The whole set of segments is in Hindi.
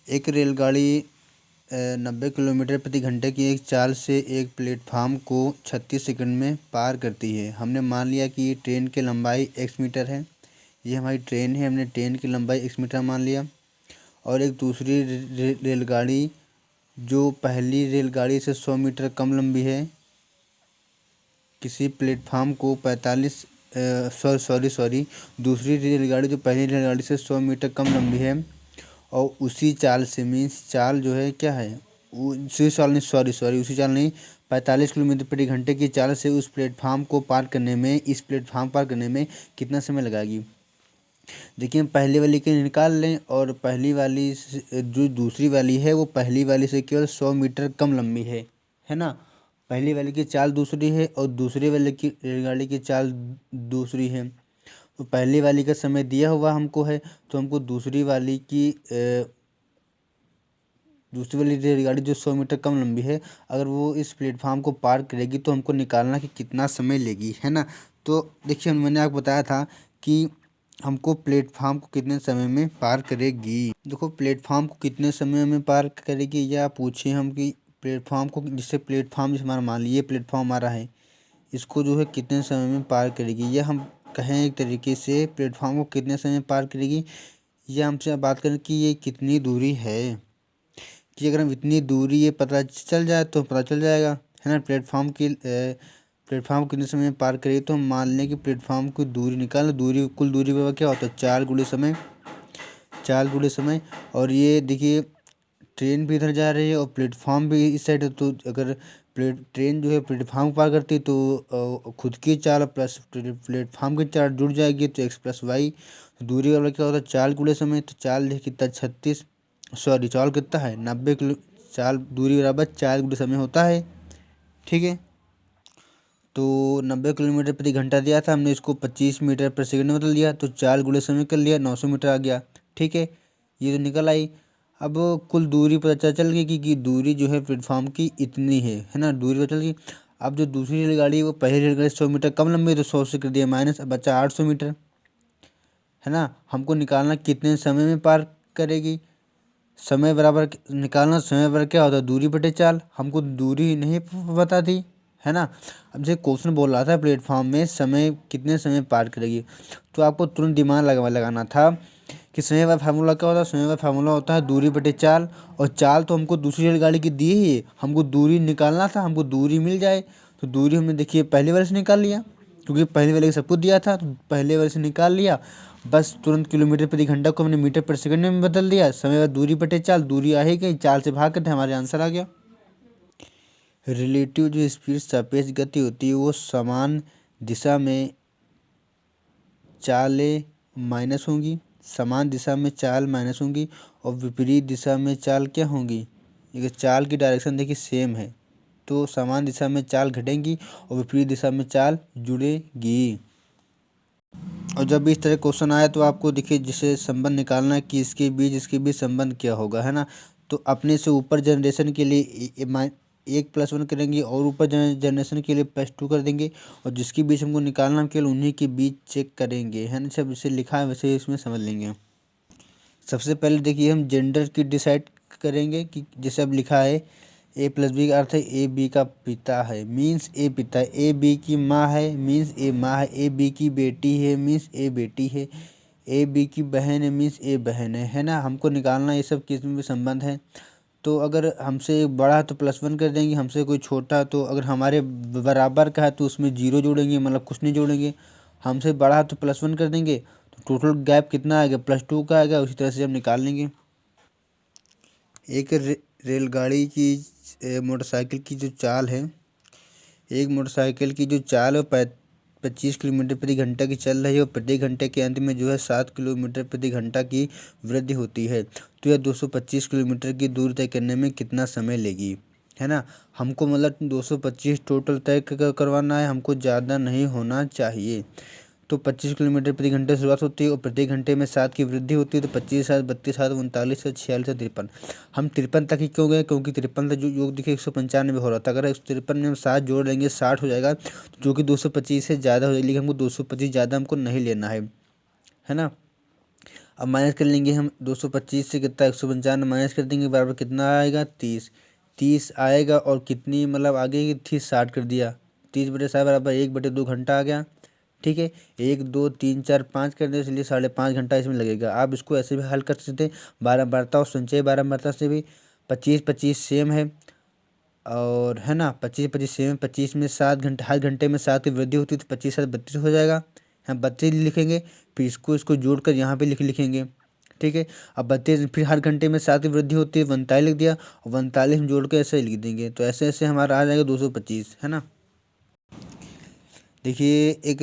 एक रेलगाड़ी 90 किलोमीटर प्रति घंटे की एक चाल से एक प्लेटफार्म को 36 सेकंड में पार करती है। हमने मान लिया कि ट्रेन की लंबाई x मीटर है। ये हमारी ट्रेन है, हमने ट्रेन की लंबाई x मीटर मान लिया। और एक दूसरी रेलगाड़ी जो पहली रेलगाड़ी से 100 मीटर कम लंबी है, किसी प्लेटफार्म को 45 सॉरी दूसरी रेलगाड़ी जो पहली रेलगाड़ी से 100 मीटर कम लंबी है और उसी चाल से, मीन्स चाल जो है क्या है, उसी चाल नहीं, उसी चाल नहीं, 45 किलोमीटर प्रति घंटे की चाल से उस प्लेटफार्म को पार करने में, इस प्लेटफार्म पार करने में कितना समय लगाएगी। देखिए हम पहली वाली के निकाल लें और पहली वाली जो दूसरी वाली है वो पहली वाली से केवल 100 मीटर कम लंबी है ना। पहली वाली की चाल दूसरी है और दूसरी वाली की रेलगाड़ी की चाल दूसरी है। तो पहली वाली का समय दिया हुआ हमको है, तो हमको दूसरी वाली रेलगाड़ी जो 100 मीटर कम लंबी है, अगर वो इस प्लेटफार्म को पार करेगी तो हमको निकालना कि कितना समय लेगी, है ना। तो देखिए मैंने आपको बताया था कि हमको प्लेटफार्म को कितने समय में पार करेगी। देखो प्लेटफार्म को कितने समय में पार करेगी या पूछे हम कि प्लेटफार्म को, जिससे प्लेटफार्म जैसे हमारा मान लीजिए प्लेटफार्म हमारा है, इसको जो है कितने समय में पार करेगी, या हम कहें एक तरीके से प्लेटफार्म को कितने समय में पार करेगी, या हमसे बात करें कि ये कितनी दूरी है, कि अगर हम इतनी दूरी ये पता चल जाए तो पता चल जाएगा, है ना। प्लेटफार्म कितने समय में पार करेगी, तो हम मान लें कि प्लेटफार्म की दूरी निकाल, दूरी कुल दूरी पर क्या होता है 4 गुणे समय, 4 गुणे समय। और ये देखिए ट्रेन भी इधर जा रही है और प्लेटफार्म भी इस साइड है, तो अगर ट्रेन जो है प्लेटफार्म पार करती है तो खुद की चाल प्लस प्लेटफार्म की चाल जुड़ जाएगी, तो x प्लस वाई। दूरी वाला क्या होता है 4 गुणे समय, तो चाल देखिए कितना 36, चाल कितना है 90 किलो, चाल दूरी बराबर 4 गुणे समय होता है, ठीक है। तो 90 किलोमीटर प्रति घंटा दिया था, हमने इसको 25 मीटर प्रति सेकंड में बदल दिया, तो 4 गुणे समय कर लिया, 900 मीटर आ गया, ठीक है। ये तो निकल आई। अब कुल दूरी पता चल गई कि दूरी जो है प्लेटफार्म की इतनी है ना, दूरी पता चल गई। अब जो दूसरी रेलगाड़ी है वो पहली रेलगाड़ी 100 मीटर कम लंबी है, तो 100 से कर दिया माइनस, अब बचा 800 मीटर, है ना। हमको निकालना कितने समय में पार करेगी, समय बराबर निकालना, समय बराबर क्या होता है दूरी बटे चाल, हमको दूरी नहीं पता थी, है ना। अब जैसे क्वेश्चन बोल रहा था प्लेटफॉर्म में समय कितने समय पार करेगी, तो आपको तुरंत दिमाग लगाना था कि समय का फार्मूला क्या होता है। समय का फार्मूला होता है दूरी बटे चाल, और चाल तो हमको दूसरी रेलगाड़ी की दी ही है, हमको दूरी निकालना था, हमको दूरी मिल जाए। तो दूरी हमने देखिए पहले वाले से निकाल लिया, क्योंकि पहले वाले का सब कुछ दिया था, तो पहले वाले से निकाल लिया, बस तुरंत किलोमीटर प्रति घंटा को हमने मीटर प्रति सेकंड में बदल दिया। समय का दूरी बटे चाल, दूरी आ ही गई, चाल से भाग करते हमारे आंसर आ गया। रिलेटिव जो स्पीड सापेक्ष गति होती है वो समान दिशा में चालें माइनस होंगी, समान दिशा में चाल माइनस होंगी, और विपरीत दिशा में चाल क्या होंगी। ये चाल की डायरेक्शन देखिए सेम है, तो समान दिशा में चाल घटेंगी और विपरीत दिशा में चाल जुड़ेगी। और जब भी इस तरह क्वेश्चन आए तो आपको देखिए जिसे संबंध निकालना है कि इसके बीच संबंध क्या होगा, है ना। तो अपने से ऊपर जनरेशन के लिए 1+1 करेंगे और ऊपर जनरेशन के लिए +2 कर देंगे, और जिसके बीच हमको निकालना हम केवल उन्हीं के बीच चेक करेंगे, है ना। सब जैसे लिखा है वैसे इसमें समझ लेंगे। सबसे पहले देखिए हम जेंडर की डिसाइड करेंगे कि जैसे अब लिखा है A+B का अर्थ है ए बी का पिता है, मीन्स ए पिता है। ए बी की माँ है, मीन्स ए माँ है। ए बी की बेटी है, मीन्स ए बेटी है। ए बी की बहन है, मीन्स ए बहन है ना। हमको निकालना ये सब किस में संबंध है। तो अगर हमसे बड़ा है तो +1 कर देंगे, हमसे कोई छोटा है तो अगर हमारे बराबर का है तो उसमें 0 जोड़ेंगे, मतलब कुछ नहीं जोड़ेंगे। हमसे बड़ा है तो +1 कर देंगे, तो टोटल गैप कितना आएगा +2 का आएगा। उसी तरह से हम निकाल लेंगे। एक रेलगाड़ी की मोटरसाइकिल की जो चाल है, एक मोटरसाइकिल की जो चाल है 25 किलोमीटर प्रति घंटा की चल रही है, और प्रति घंटे के अंत में जो है 7 किलोमीटर प्रति घंटा की वृद्धि होती है, तो यह 225 किलोमीटर की दूरी तय करने में कितना समय लेगी, है ना। हमको मतलब 225 टोटल तय करवाना है, हमको ज़्यादा नहीं होना चाहिए। तो 25 किलोमीटर प्रति घंटे शुरुआत होती है और प्रति घंटे में 7 की वृद्धि होती है, तो 25 7 32 7 39 46 53। हम 53 तक ही क्यों गए, क्योंकि 53 तक जो योग देखिए 195 हो रहा था। अगर 153 में हम 7 जोड़ लेंगे 60 हो जाएगा, तो जो कि 225 से ज़्यादा हो जाएगी, लेकिन हमको 225 ज़्यादा हमको नहीं लेना है ना। अब माइनस कर लेंगे हम 225 से कितना 195 माइनस कर देंगे बराबर कितना आएगा 30। 30 आएगा और कितनी मतलब आगे की थी 60 कर दिया। 30/60 बराबर 1/2 घंटा आ गया। ठीक है, 1 2 3 4 5 कर दे, इसलिए 5.5 घंटा इसमें लगेगा। आप इसको ऐसे भी हल कर सकते हैं, बारंबारता और संचय बारंबारता से भी। 25 सेम है और है ना, 25 सेम, 25 में 7 घंटे, हर घंटे में 7 की वृद्धि होती है तो 25 7 32 हो जाएगा। हम 32 लिखेंगे, फिर इसको जोड़कर यहाँ पे लिखेंगे। ठीक है, अब 32 फिर हर घंटे में 7 की वृद्धि होती है 39 लिख दिया, और 39 हम जोड़ के ऐसे ही लिख देंगे, तो ऐसे ऐसे हमारा आ जाएगा 225, है ना। देखिए, एक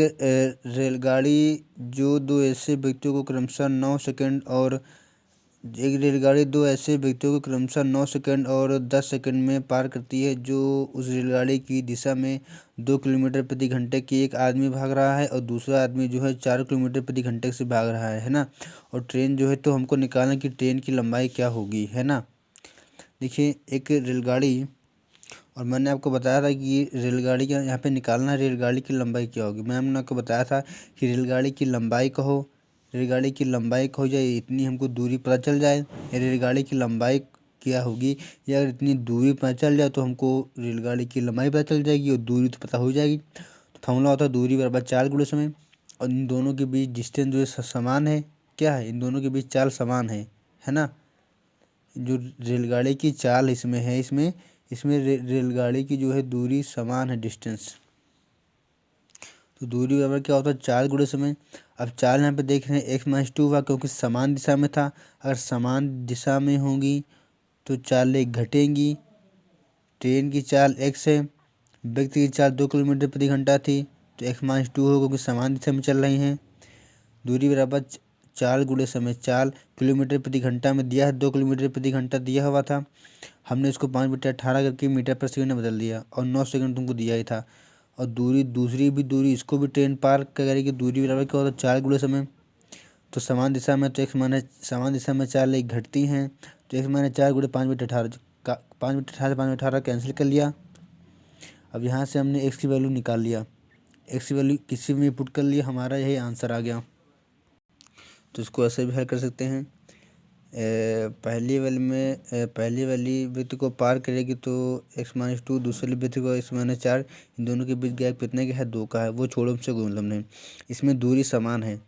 रेलगाड़ी जो दो ऐसे व्यक्तियों को क्रमशः 9 सेकंड और एक रेलगाड़ी दो ऐसे व्यक्तियों को क्रमशः 9 सेकंड और 10 सेकंड में पार करती है, जो उस रेलगाड़ी की दिशा में 2 किलोमीटर प्रति घंटे की एक आदमी भाग रहा है और दूसरा आदमी जो है 4 किलोमीटर प्रति घंटे से भाग रहा है ना। और ट्रेन जो है, तो हमको निकालना कि ट्रेन की लंबाई क्या होगी, है ना। देखिए, एक रेलगाड़ी, और मैंने आपको बताया था कि रेलगाड़ी का यहाँ पे निकालना रेलगाड़ी की लंबाई क्या होगी। मैंने आपको बताया था कि रेलगाड़ी की लंबाई कहो, रेलगाड़ी की लंबाई कहो जाए इतनी हमको दूरी पता चल जाए, या रेलगाड़ी की लंबाई क्या होगी, या अगर इतनी दूरी पता चल जाए तो हमको रेलगाड़ी की लंबाई पता चल जाएगी और दूरी तो पता हो जाएगी। तो फॉर्मूला होता है दूरी बराबर चाल गुणे समय, और इन दोनों के बीच डिस्टेंस जो है समान है। क्या है, इन दोनों के बीच चाल समान है ना। जो रेलगाड़ी की चाल इसमें है, इसमें रेलगाड़ी की जो है दूरी समान है, डिस्टेंस। तो दूरी बराबर क्या होता है, चाल गुणे समय। अब चाल यहाँ पे देख रहे हैं x-2 हुआ, क्योंकि समान दिशा में था। अगर समान दिशा में होंगी तो चालें घटेंगी। ट्रेन की चाल x है, व्यक्ति की चाल 2 किलोमीटर प्रति घंटा थी, तो x-2 हो, क्योंकि समान दिशा में चल रही हैं। दूरी बराबर चाल गुणे समय। चाल किलोमीटर प्रति घंटा में दिया है, 2 किलोमीटर प्रति घंटा दिया हुआ था। हमने इसको 5/18 करके मीटर पर सेकंड में बदल दिया, और 9 सेकंड तुमको दिया ही था। और दूरी, दूसरी भी दूरी, इसको भी ट्रेन पार करेगी। दूरी बराबर क्या होता है, चाल गुणे समय। तो समान दिशा में तो समान दिशा में चाल एक घटती हैं, तो x-4 गुणे 5/18 का 5/18 से 5/18 कैंसिल कर लिया। अब यहाँ से हमने x की वैल्यू निकाल लिया, x की वैल्यू किसी में पुट कर लिया, हमारा यही आंसर आ गया। तो इसको ऐसे भी हल कर सकते हैं। पहली वाली वृत्त को पार करेगी तो x-2, दूसरी वृत्त को x-4, इन दोनों के बीच गैप कितने का है, 2 का है। वो छोड़ो, हमसे मतलब नहीं, इसमें दूरी समान है।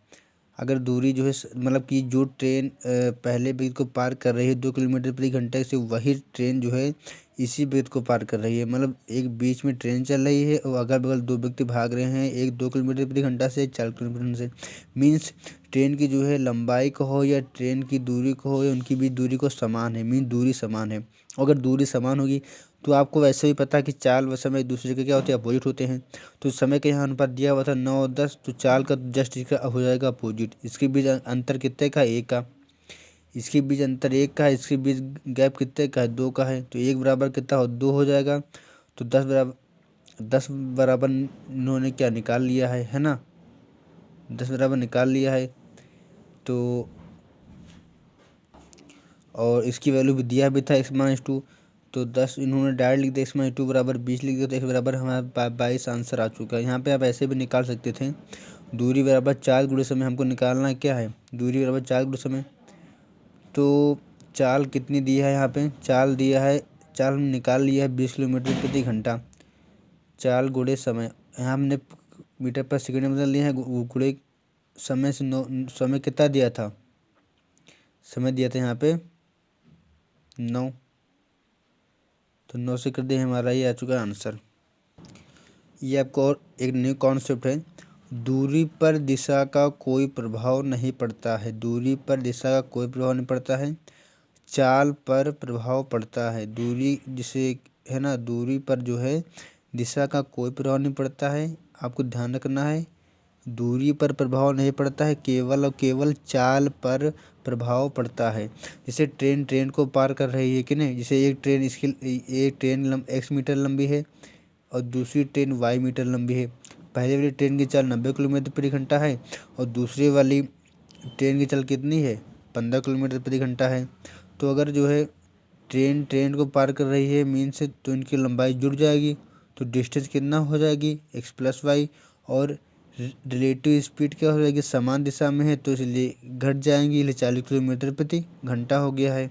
अगर दूरी जो है मतलब कि जो ट्रेन पहले वृत्त को पार कर रही है 2 किलोमीटर प्रति घंटे से, वही ट्रेन जो है इसी वृत्त को पार कर रही है। मतलब एक बीच में ट्रेन चल रही है और अगल बगल दो व्यक्ति भाग रहे हैं, एक 2 किलोमीटर प्रति घंटा से, 4 किलोमीटर से। मीन्स ट्रेन की जो है लंबाई को हो या ट्रेन की दूरी को हो, या उनकी बीच दूरी को समान है, मीन दूरी समान है। अगर दूरी समान होगी तो आपको वैसे भी पता है कि चाल व समय एक दूसरे के क्या होते हैं, अपोजिट होते हैं। तो समय के यहाँ अनुपात दिया हुआ था 9 और 10, तो चाल का जस्ट इसका हो जाएगा अपोजिट। इसके बीच अंतर कितने का, 1 का। इसके बीच अंतर 1 का है, इसके बीच गैप कितने का है, 2 का है। तो 1 बराबर कितना हो, 2 हो जाएगा। तो 10 बराबर इन्होंने क्या निकाल लिया है ना। 10 बराबर निकाल लिया है। तो और इसकी वैल्यू भी दिया भी था x-2, तो 10 इन्होंने डायरेक्ट लिख दिया, x-2 बराबर 20 लिख दिया, तो x बराबर हमारा 22 आंसर आ चुका है। यहाँ पे आप ऐसे भी निकाल सकते थे। दूरी बराबर चाल गुणे समय हमको निकालना क्या है, दूरी बराबर चाल गुणे समय। तो चाल कितनी दी है, यहाँ पे चाल दिया है, चाल हमने निकाल लिया है 20 किलोमीटर प्रति घंटा। चाल गुणे समय, यहाँ हमने मीटर पर सेकंड में बदल लिया है, गुणे समय से। 9 समय कितना दिया था, समय दिया था यहाँ पे 9, तो 9 से कर दे, हमारा ये आ चुका है आंसर। ये आपको और एक न्यू कॉन्सेप्ट है, दूरी पर दिशा का कोई प्रभाव नहीं पड़ता है। दूरी पर दिशा का कोई प्रभाव नहीं पड़ता है, चाल पर प्रभाव पड़ता है। दूरी जिसे है ना, दूरी पर जो है दिशा का कोई प्रभाव नहीं पड़ता है। आपको ध्यान रखना है, दूरी पर प्रभाव नहीं पड़ता है, केवल और केवल चाल पर प्रभाव पड़ता है। जैसे ट्रेन को पार कर रही है कि नहीं, जैसे एक ट्रेन x मीटर लंबी है और दूसरी ट्रेन y मीटर लंबी है। पहले वाली ट्रेन की चाल 90 किलोमीटर प्रति घंटा है और दूसरी वाली ट्रेन की चाल कितनी है, 15 किलोमीटर प्रति घंटा है। तो अगर जो है ट्रेन को पार कर रही है मीन्स, तो इनकी लंबाई जुड़ जाएगी, तो डिस्टेंस कितना हो जाएगी, x + y। और रिलेटिव स्पीड क्या हो जाएगी, समान दिशा में है तो इसलिए घट जाएंगी, इसलिए 40 किलोमीटर प्रति घंटा हो गया है।